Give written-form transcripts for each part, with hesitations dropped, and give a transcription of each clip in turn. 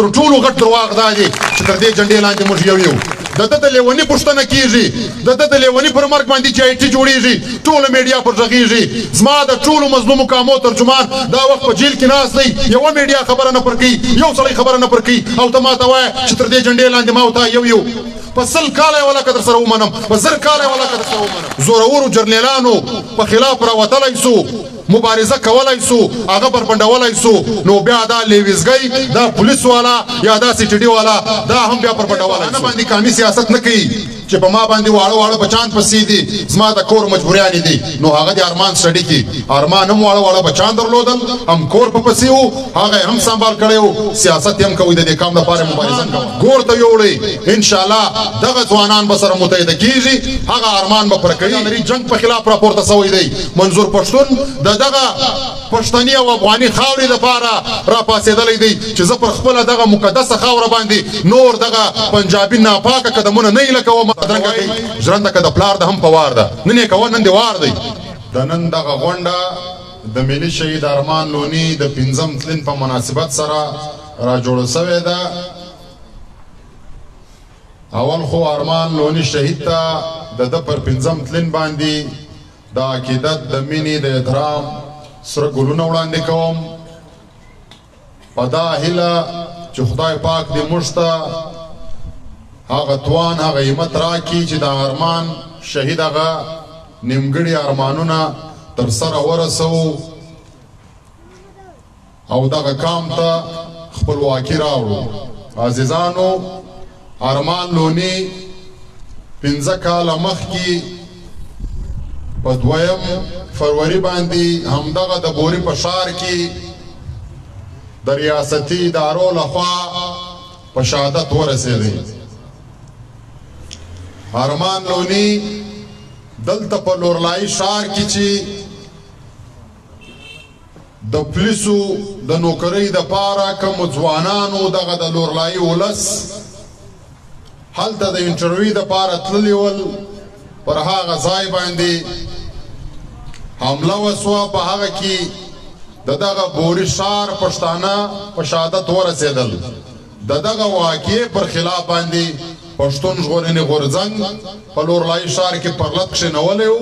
تر ټولو غټ درواغ دا دی چې تر دې جنډې لاندې موږ یو یو د ده د لیوني پوښتنه کېږي د ده د لیوني پر مرګ باندې چې IT جوړېږي ټوله میډیا پر غږېږي زما د ټولو مظلومو کامو ترجمان دا وخت په جیل کې ناست دی یوه میډیا خبره نه پر کوي یو سړی خبره نه پر کوي او ته ما ته وایه چې تر دې جنډې لاندې ما او تا یو یو په 100 کاله یې ولاکه در سره ومنم په 1000 کاله یې ولاکه در سره ومنم زورورو جرنیلانو په خلاف راوتلی سو مبارزه کولای سو هغه بربنډولای سو نو بیا دا لیویزګۍ دا پولیس والا یا دا سټډي والا دا هم بیا بربنډولای سو باندې قومي سیاست نه کوي چې په ما باندې واړه واړه بچان پسې دي زما د کور مجبوریانې دي نو هغه د ارمان سټډي کې ارمان هم واړه واړه بچان درلودل هم کور په پسې وو هغه هم سنبال کړی وو سیاست هم کوي د دې کام لپاره مبارزه کوي ګور ته یوړئ انشاءالله دغه ځوانان به سره متحده کېږي هغه ارمان به پوره کوي نړۍ جنګ په خلاف راپورته سوی دی منظور پښتون د دغه پښتني او افغاني خاورې لپاره راپاڅېدلی دی چې زه پر خپله دغه مقدسه خاوره باندې نور دغه پنجابي ناپاکه قدمونه نه ایله کوم بدرنګه کوي ژرنده که د پلار ده هم په وار ده نن یې کوه نن دې وار دی د نن دغه غونډه د ملي شهید ارمان لوني د 5م تلین په مناسبت سره راجوړه سوې ده اول خو ارمان لوني شهید ته د ده پر 5م تلین باندې د عقیدت د مینې د احترام سره ګلونه وړاندې کوم په دا هیله چې خدای پاک دې موږ ته هغه توان هغه همت راکړي چې د ارمان شهید هغه نیمګړي ارمانونه تر سره ورسوو او دغه کام ته خپلواکي راوړو عزیزانو ارمان لوني 15 کاله مخکې په 2 فروری باندې همدغه د بوري په ښار کې د ریاستي ادارو لخوا په شهادت ورسېدی ارمان لوني دلته په لورلای ښار کې چې د پولیسو د نوکرۍ دپاره کوم ځوانانو دغه د لورلایي ولس هلته د انټرویو دپاره تللي ول پر هغه ځای باندې حمله وسوه په هغه کې د دغه بوري ښار پښتانه په شهادت ورسېدل د دغه واقعې پر خلاف باندې پښتون ژغورنې غورځنګ په لورلایي ښار کې پرلط کښېنولی و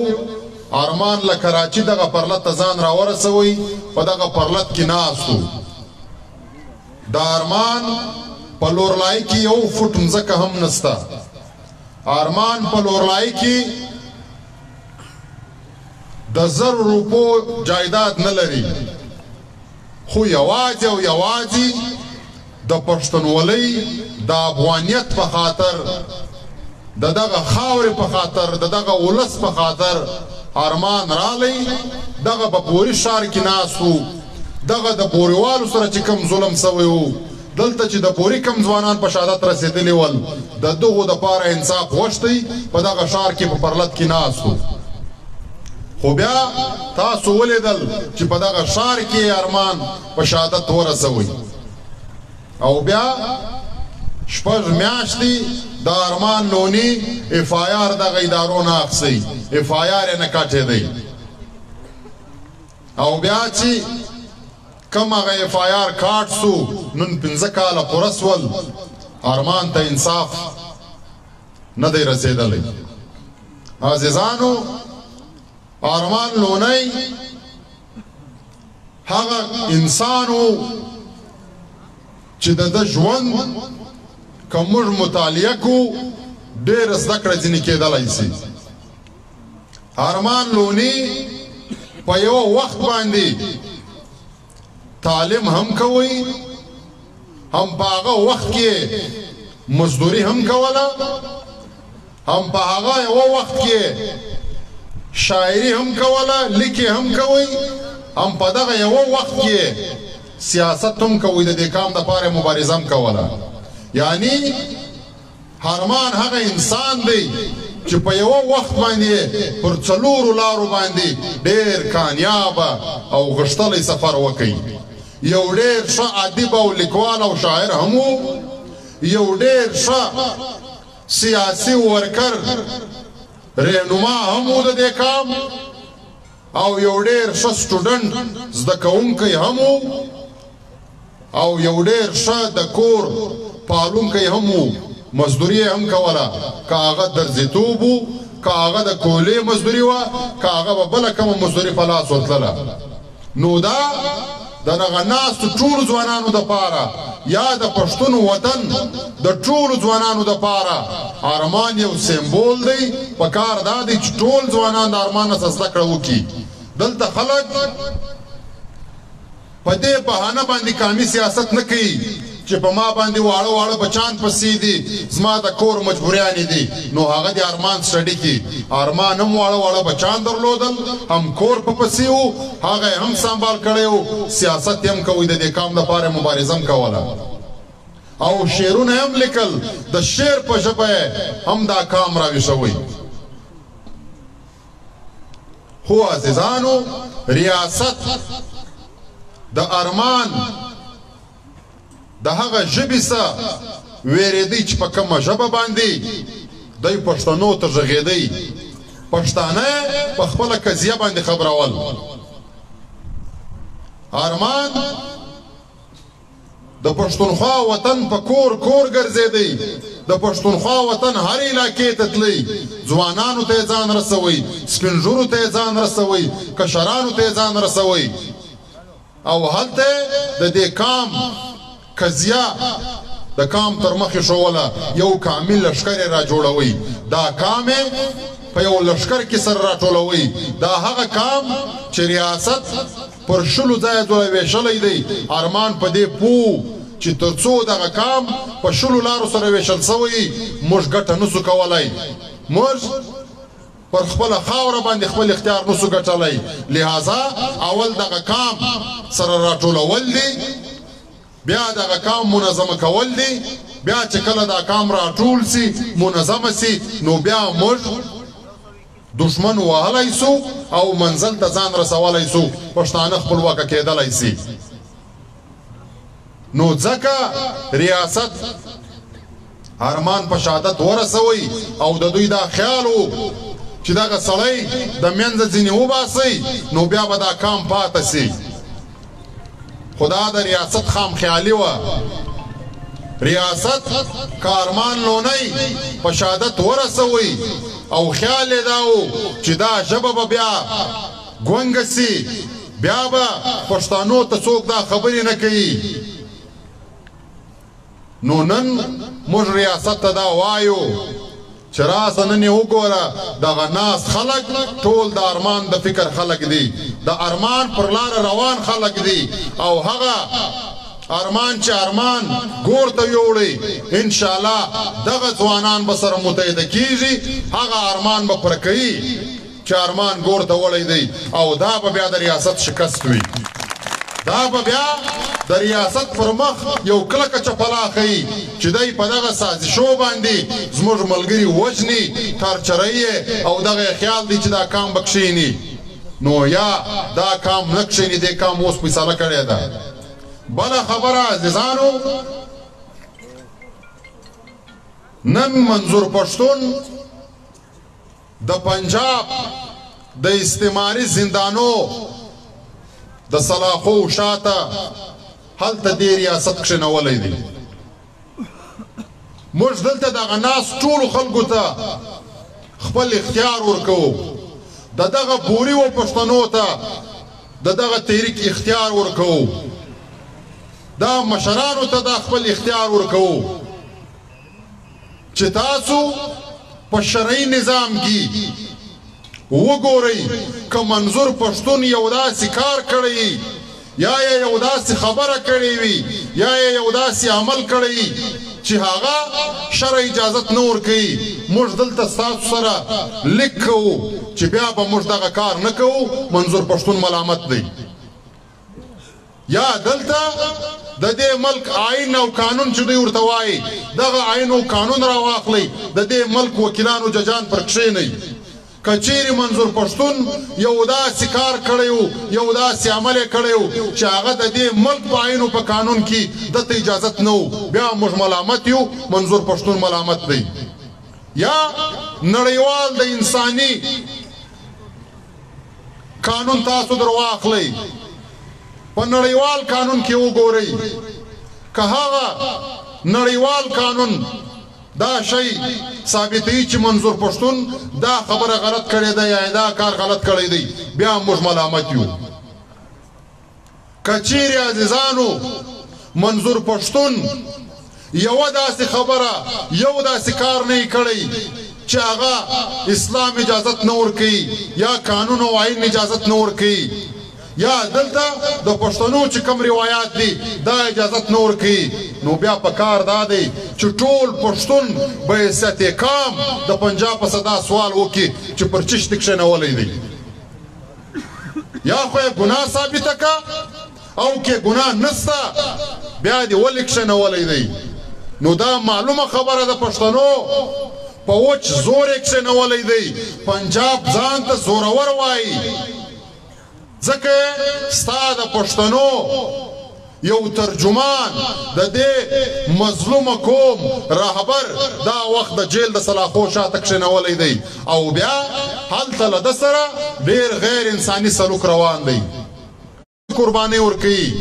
ارمان له کراچي دغه پرلط ته ځان راورسوئ په دغه پرلط کې ناست و د ارمان په لورلایي کې 1 فوټ مځکه هم نسته ارمان په لورلایي کې د 1000 روپو جایداد نه لري خو یوازې او یوازې د پښتونولۍ د افغانیت په خاطر د دغه خاورې په خاطر د دغه ولس په خاطر ارمان رالی دغه په بوري ښار کې ناست و دغه د بوریوالو سره چې کوم ظلم سوی و دلته چې د بوري کم ځوانان په شهادت رسېدلي ول د دغو دپاره انصاف غوښتی په دغه ښار کې په پرلط کې ناست و خو بیا تاسو ولیدل چې په دغه ښار کې ارمان په شهادت ورسوئ او بیا 6 میاشتې د ارمان لوني FIR دغه ادارو نه اخیستی FIR یې نه کاټېدی او بیا چې کم هغه FIR کاټ سو نن 15 کاله پوره سول ارمان ته انصاف نه دی رسېدلی عزیزانو ارمان لونی هغه انسانو چې د ژوند که موږ مطالعه کو ډېره زده کړه ځینې کېدلی سي ارمان لوني په یوه وخت باندې تعلیم هم کوي هم په هغه وخت کې مزدوري هم کوله هم په هغه یوه وخت کې شاعري هم کوله لیکي هم کوي هم په دغه یوه وخت کې سیاست هم کوي د دې کام دپاره مبارزه هم کوله یعنی ارمان هغه انسان دی چې په یوه وخت باندې پر 4 لارو باندې ډېر کامیابه او غښتلی سفر وکړي یو ډېر ښه ادیب او لیکوال او شاعر هم و یو ډېر ښه سیاسي ورکر رهنما هم و د دې کام او یو ډېر ښه سټوډنټ زده کوونکی هم و او یو ډېر ښه د کور پالونکی هم و، مزدوري هم کوله، که هغه درځیتوب و، که هغه د کولې مزدوري وه، که هغه به بله کومه مزدوري په لاس ورتلله. نو دا د دغه ناستو ټولو ځوانانو دپاره یا د پښتون وطن د ټولو ځوانانو دپاره ارمان یو سمبول دی. پکار دا دی چې ټول ځوانان د ارمان نه زده کړه وکړي. دلته خلک په دې بهانه باندې قامي سیاست نه کوي چې په ما باندې واړه واړه بچان پسې دي، زما د کور مجبوریانې دي. نو هغه د ارمان سټډي کې ارمان هم واړه واړه بچان درلودل، هم کور په پسې و، هغه هم سنبال کړی و، سیاست هم کوي، د دې کام لپاره مبارزه هم کوله او شعرونه هم لیکل، د شعر په ژبه هم دا کام راویښوي. خو عزیزانو ریاست د ارمان د هغه ژبې څخه ویرېدی چې په کومه ژبه باندې دی پښتنو ته غږېدی. پښتانه په خپله قضیه باندې خبرول. ارمان د پښتونخوا وطن په کور کور ګرځېدی، د پښتونخوا وطن هر علاقې ته تللی، ځوانانو ته یې ځان رسوي، سپین ږیرو ته یې ځان رسوي، کشرانو ته یې ځان رسوي او هلته د دې کام قضیه د کام تر مخې ښووله، یو کامل لښکر یې را جوړوي. دا کام یې په یو لښکر کې سره راټولوي. دا هغه کام چې ریاست پر شلو ځایه ځوله ویشلی دی. ارمان په دې پوه چې تر څو دغه کام په شلو لارو سره ویشل سوی، موږ ګټه نسو کولی، موږ پر خپله خاوره باندې خپل اختیار نسو ګټلی. لہذا اول دغه کام سره راټولول دی، بیا دغه کام منظمه کول دی. بیا چې کله دا کام راټول سي منظمه سي، نو بیا موږ دشمن وهلی سو او منزل ته ځان رسولی سو، پښتانه خپلواکه کېدلی سي. نو ځکه ریاست ارمان په شهادت ورسوي او د دوی دا خیال و چې دغه سړی د منځه ځینې وباسي، نو بیا به دا کام پاته سي. خدا د ریاست خام خیالي وه. ریاست که ارمان لونی په شهادت ورسوي او خیال یې دا و چې دا ژبه به بیا ګونګه سي، بیا به پښتنو ته څوک دا خبرې نه کوي. نو نن موږ ریاست ته دا وایو چې راسه نن یې وګوره، دغه ناست خلک ټول د ارمان د فکر خلک دي، د ارمان پر لاره روان خلک دي او هغه ارمان چې ارمان ګور ته یوړي، انشاءالله دغه ځوانان به سره متحده کیږي، هغه ارمان به پوره کوي چې ارمان ګور ته وړی دی او دا به بیا د ریاست شکست وي. دا به بیا د ریاست پر مخ یو کلکه چپلا ښیي چې دی په دغه سازشو باندې زموږ ملګري وژني، تارچروي او دغه خیال دی چې دا کام به کښېني. نو یا دا کام نه کښېني، دې کام اوس فیصله کړې ده. بله خبره عزیزانو، نن منظور پښتون د پنجاب د استعماري زندانو د سلاخو شاته هلته دې ریاست کښېنولی دی. موږ دلته دغه ناست ټولو خلکو ته خپل اختیار ورکوو، د دغه بوري و پښتنو ته د دغه تحریک اختیار ورکوو، دا مشرانو ته دا خپل اختیار ورکوو چې تاسو په شرعي نظام کې وګورئ که منظور پښتون یو داسې کار کړی یا یو داسې خبره کړې وي یا یو داسې عمل کړی چې هغه شرع اجازت نه ورکوي، موږ دلته ستاسو سره لیک کوو چې بیا به موږ دغه کار نه کوو، منظور پښتون ملامت دی. یا دلته د دې ملک آئین او قانون چې دوی ورته وایي، دغه آئین او قانون را واخلئ، د دې ملک وکیلانو ججان پر کښېنئ. که چیرې منظور پښتون یو داسې کار کړی و، یو داسې عمل یې کړی و چې هغه د دې ملک په آئین او په قانون کې دته اجازت نه و، بیا موږ ملامت یو، منظور پښتون ملامت دی. یا نړیوال د انساني قانون تاسو در واخلئ، په نړیوال قانون کې وګورئ که هغه نړیوال قانون دا شی ثابتوي چې منظور پښتون دا خبره غلط کړې ده یا دا کار غلط کړی دی بیا موږ ملامت یو. که چیرې عزیزانو منظور پښتون یوه داسې خبره یو داسې کار نه یې کړی چې هغه اسلام اجازت نه ورکوي یا قانون او آئین اجازت نه ورکوي یا دلته د پښتنو چې کوم روایات دي دا اجازت نه ورکوي نو بیا په کار دا دی چې ټول پښتون به عزت کام د پنجاب په صدا سوال وکړي چې پر چشت کښېنولی دی یا خو یې ګناه ثابته که او که ګناه نسته بیا دې ولې کښېنولی دی. نو دا معلومه خبره د پښتنو په وچ زور یې کښېنولی دی. پنجاب ځان ته زورور وایي ځکه ستا د پښتنو یو ترجمان د دې مظلومه قوم رهبر دا وخت د جیل د سلاخو شاته کښېنولی دی او بیا هلته له ده سره ډېر غیر انساني سلوک روان دی. قربانۍ ورکوي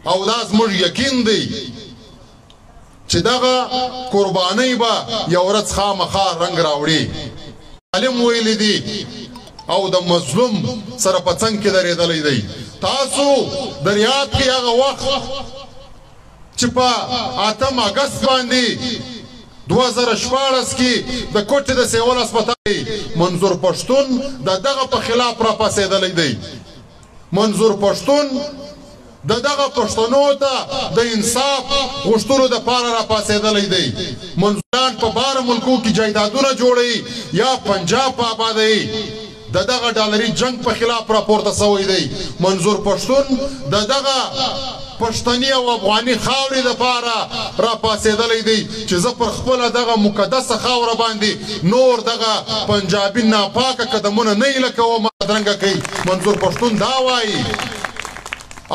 او دا زموږ یقین دی چې دغه قربانۍ به یو ورځ خامخا رنګ راوړي. عالم ویلی دی او د مظلوم سره په څنګ کې درېدلی دی. تاسو در یاد کړئ هغه وخت چې په 8 اګست باندې 2014 کې د کوټې د سیول هسپتال منظور پښتون د دغه په خلاف را پاڅېدلی دی. منظور پښتون د دغه پښتنو ته د انصاف غوښتلو دپاره را پاڅېدلی دی. منظوران په باره ملکو کې جایدادونه جوړوي یا پنجاب په آبادوي د دغه ډالري جنگ په خلاف راپورته سوی دی. منظور پښتون د دغه پښتني او افغاني خاورې دپاره را پاڅېدلی دی چې زه پر خپله دغه مقدسه خاوره باندې نور دغه پنجابي ناپاکه قدمونه نه هیله کوم بدرنګه کوي. منظور پښتون دا وایي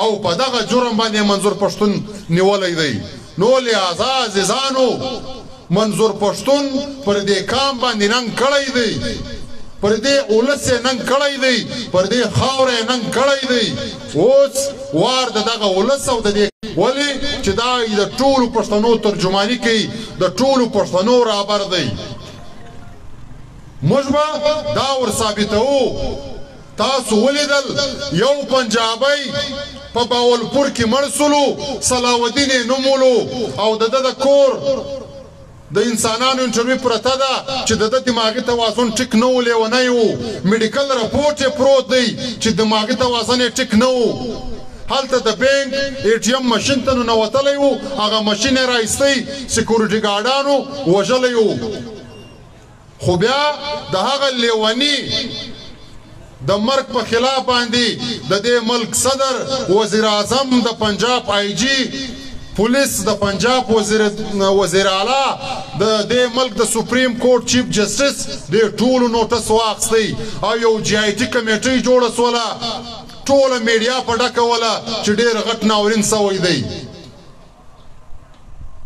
او په دغه جرم باندې منظور پښتون نیولی دی. نو لہذا عزیزانو منظور پښتون پر دې کام باندې ننګ کړی دی پر دې اولس یې ننګ کړی دی پر دې خاوره یې ننګ کړی دی. اوس وار د دغه اولس او د دې ولې چې دا د ټولو پښتنو ترجماني کوي د ټولو پښتنو رهبر دی. موږ به دا ور ثابتوو. تاسو ولیدل یو پنجابی په باولپور کې مړ سولو صلاح الدین یې نومولو او د ده د کور د انسانانو انټرویو پرته ده چې د ده دماغي توازن ټیک نه و لیونی و میډیکل رپورټ یې پروت دی چې دماغي توازن یې ټیک نه و. هلته د بینک ATM ماشین ته ننوتلی و هغه ماشین یې رایستی سیکورټي ګارډانو وژلی و. خو بیا د هغه لیوني د مرګ په خلاف باندې د دې ملک صدر وزیر اعظم د پنجاب IG پولیس د پنجاب وزیر اعلی د دې ملک د سپریم کورټ چیف جسټس د ټولو نوټس واخیستی او یو GIT کمیټۍ جوړه سوله ټوله میډیا په ډکه وله چې ډېر غټ ناورین سوی دی.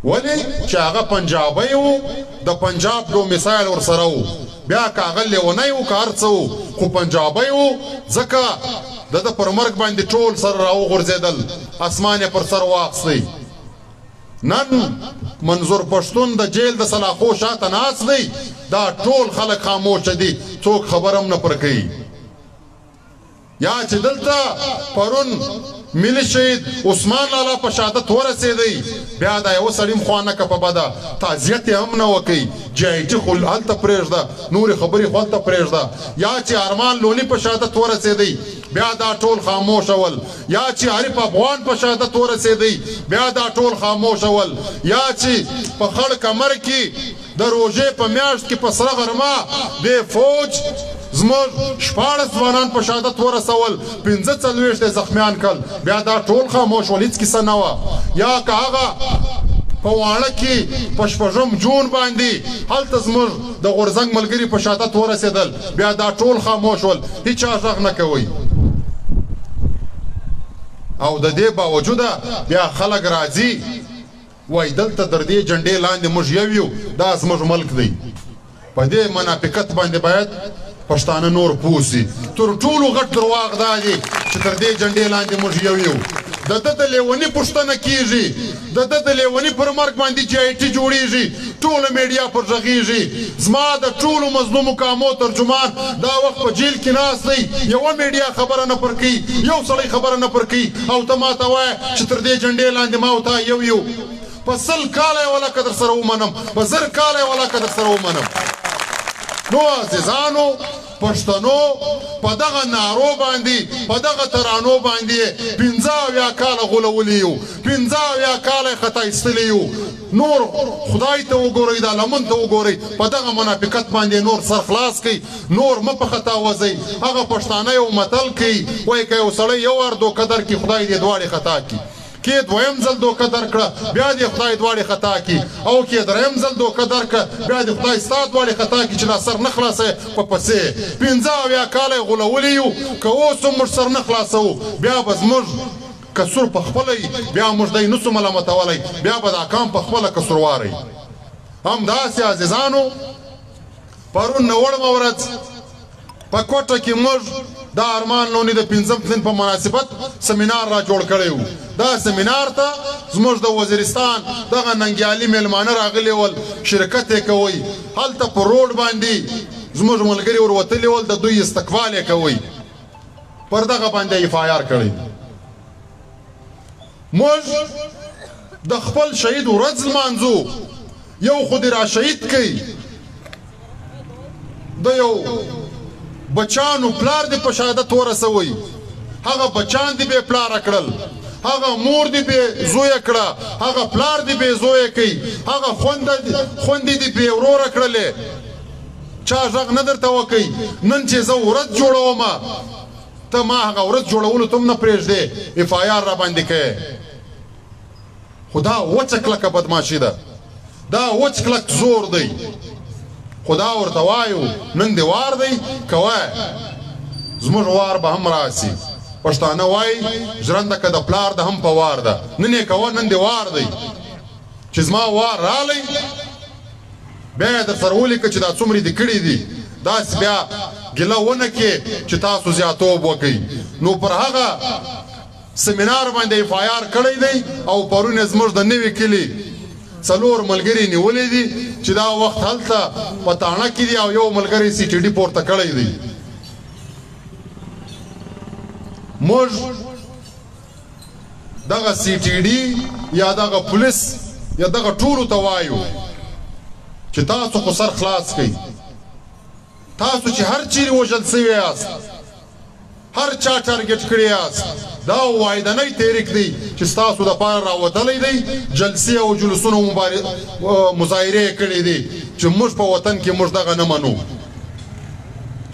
ولې چې هغه پنجابی و د پنجاب یو مثال ورسره و بیا که هغه لیونی و که هر څه و خو پنجابی و ځکه د ده پر مرګ باندې ټول سر راوغورځېدل اسمان یې پر سر واخیستی. نن منظور پښتون د جیل د سلاخو شاته ناست دی دا ټول خلک خاموشه دي څوک خبر هم نه پر کوي. یا چې دلته پرون ملي شهید عثمان لالا په شهادت ورسېدی بیا دا یوه سړي هم خوا نه که په بده تعزیت یې هم نه وکوي. GIT خو هلته پرېږده نورې خبرې خو هلته پرېږده. یا چې ارمان لوني په شهادت ورسېدی بیا دا ټول خاموش ول. یا چې عارف افغان په شهادت ورسېدی بیا دا ټول خاموش ول. یا چې په خړ کمر کې د روژې په میاشت کې په سره غرمه د فوج زموږ 14 ځوانان په شهادت ورسول 45 زخمیان کړل بیا دا ټول خاموش ول هېڅ کیسه نه وه. یا که هغه په واڼه کې په 6 جون باندې هلته زموږ د غورځنګ ملګري په شهادت ورسېدل بیا دا ټول خاموش ول هېچا غږ نه کوئ. او د دې باوجوده بیا خلک راځي وایي دلته در دې جنډې لاندې موږ یو یو دا زموږ ملک دی. په دې منافقت باندې باید پښتانه نور پوه سي. تر ټولو غټ درواغ دا دی چې تر دې جنډې لاندې موږ یو یو د ده د لیوني پوښتنه کېږي د ده د لیوني پر مرګ باندې چې آی ټي جوړېږي ټوله میډیا پر غږېږي زما د ټولو مظلومو کامو ترجمان دا وخت په جیل کې ناست دی یوه میډیا خبره نه پر کوي یو سړی خبره نه پر کوي او ته ما ته وایه چې تر دې جنډې لاندې ما او تا یو په 100 کاله یې ولاکه در سره ومنم په 1000 کاله یې ولاکه در سره ومنم نو عزیزانو پښتنو په دغه نارو باندې په دغه ترانو باندې 15 کاله غولولي یو 15 کاله خطا ایستلی یو نور خدای ته وګورئ دا لمن ته وګورئ په دغه منافقت باندې نور سر خلاص کړئ نور مه په خطا وځئ هغه پښتانه یو متل کوي وایي که یو سړی یو وار دوکه درکړي خدای دې دواړې خطا کړي کې دویم ځل دوکه درکړه بیا دې خدای دواړې خطا کړي او کې دریم ځل دوکه درکړه بیا دې خدای ستا دواړې خطا کړي چې دا سر نه خلاصوې په پسې 15 کاله یې غولولي یو که اوس هم موږ سر نه خلاصوو بیا به زموږ کسور په خپله بیا موږ دی نسو ملامتولی بیا به دا کام په خپله کسورواری همداسې عزیزانو پرون نوړمه ورځ په کوټه کې موږ دا ارمان لونی د 5م سن په مناسبت سمینار را جوړ کړی وو دا سمینار ته زموږ د وزیرستان دغه ننګیالي میلمانه راغلي ول شرکت یې کوئ هلته په روډ باندې زموږ ملګري ور وتلي ول د دوی استقبال یې کوئ پر دغه باندې اف آی آر کړی موږ د خپل شهید ورځ لمانځو یو خو دې را شهید کوي د یو بچانو پلار دې په شهادت ورسوي هغه بچان دې بې پلاره کړل هغه مور دې بې زویه کړه هغه پلار دې بې زویه کوي هغه خوندې دې بې وروره کړلې چا غږ نه درته وکوي نن چې زه ورځ جوړوم ته ما هغه ورځ جوړولو ته هم نه پرېږدې اف آی آر را باندې کوې خو دا وچه کلکه بدماشي ده دا وچ کلک زور دی خدا ورته وایو نن دې وار دی کوه زموږ وار به هم راسي پښتانه وایي ژرنده که د پلار ده هم په وار ده نن یې کوه نن دې وار دی چې زما وار رالی بیا یې در سره ولیکه چې دا څومره دې کړي دي داسې بیا ګیله ونه کې چې تاسو زیاتوب وکئ نو پر هغه سمینار باندې اف آی آر کړی دی او پرون یې زموږ د نوي کلي 4 ملګري نیولې دي چې دا وخت هلته په تاڼه کې دي او یو ملګری سی ټي ډي پورته کړی دی موږ دغه سی ټي ډي یا دغه پولیس یا دغه ټولو ته وایو چې تاسو خو سر خلاص کړئ تاسو چې هر چیرې وژل سوي یاست هر چا ټارګټ کړی یاست دا وایدنۍ تحریک دی چې ستاسو دپاره راوتلی دی جلسې او جلوسونو مظاهرې یې کړې دي چې موږ په وطن کې موږ دغه نه منو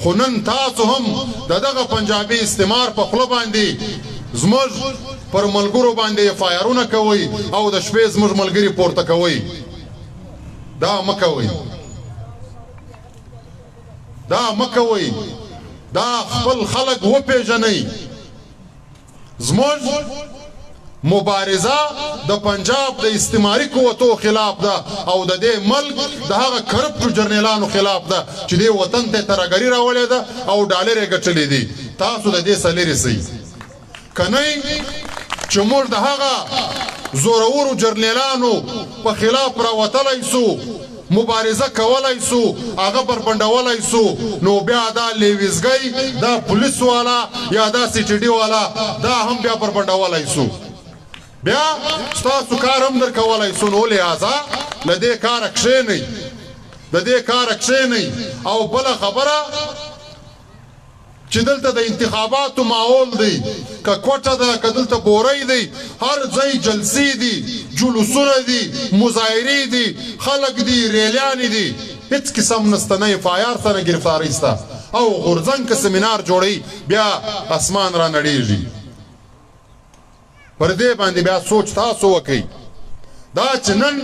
خو نن تاسو هم د دغه پنجابي استعمار په خوله باندې زموږ پر ملګرو باندې اف آی آرونه کوئ او د شپې زموږ ملګري پورته کوئ دا مه کوئ دا مه کوئ دا خپل خلق وپیژنئ زموږ مبارزه د پنجاب د استعماري قوتو خلاف ده او د دې ملک د هغه کرپټو جرنیلانو خلاف ده چې دې وطن ته ترهګري راولې ده او ډالر یې ګټلې دي تاسو د دې څخه لرې سئ که نه چې موږ د هغه زورورو جرنیلانو په خلاف راوتلی سو مبارزه کولای سو هغه بربنډولای سو نو بیا دا لیویزګي دا پولیس والا یا دا سی ټي ډي والا دا هم بیا بربنډولای سو بیا ستاسو کار هم در کولای سو نو لہذا له دې کاره کښېنئ د دې کاره کښېنئ او بله خبره چې دلته د انتخاباتو ماحول دی که کوټه ده که دلته بوری دی هر ځای جلسې دي جلوسونه دي مظاهرې دي خلک دي ریلیانې دي هیڅ قسم نسته نه اف آی آر سره ګرفتارۍ سته او غورځنګ که سمینار جوړوي بیا اسمان را نړېږي پر دې باندې بیا سوچ تاسو وکئ دا چې نن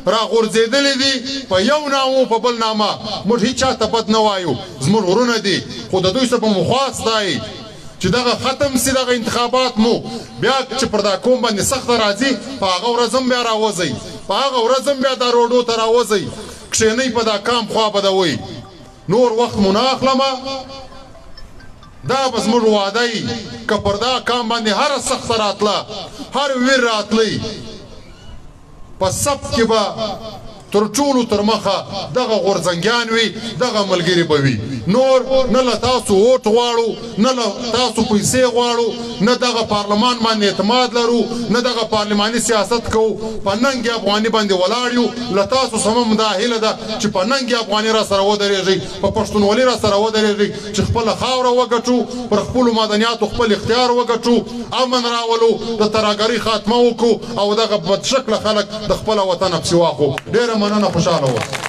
راغورځېدلي دي په یو نامه په بل نامه موږ هیچ چا ته بد نه وایو زموږ ورونه دي خو د دوی څه په مخواست دی چې دغه ختم سي دغه انتخابات مو بیا چې پر دا قوم باندې سخته راځي په هغه ورځ هم بیا راوځئ په هغه ورځ هم بیا دا روډو ته راوځئ کښېنئ په دا کام خوا بدوئ نور وخت مو نه اخلمه دا به زموږ وعده وي که پر دا کام باندې هره سخته راتله هر ویر راتلی په سب کې به تر ټولو تر مخه دغه غورځنګیان وي دغه ملګري به وي نور نه له تاسو ووټ غواړو نه له تاسو پیسې غواړو نه دغه پارلمان باندې اعتماد لرو نه دغه پارلماني سیاست کوو په ننګ افغاني باندې ولاړ یو له تاسو سمم دا هیله ده چې په ننګ افغاني را سره ودرېږئ په پښتونولي را سره ودرېږئ چې خپله خاوره وګټو پر خپلو معدنیاتو خپل اختیار وګټو امن راولو د ترهګرۍ خاتمه وکړو او دغه بدشکله خلک د خپله وطنه پسې واخلو ډېره مننه خوشحاله اوسئ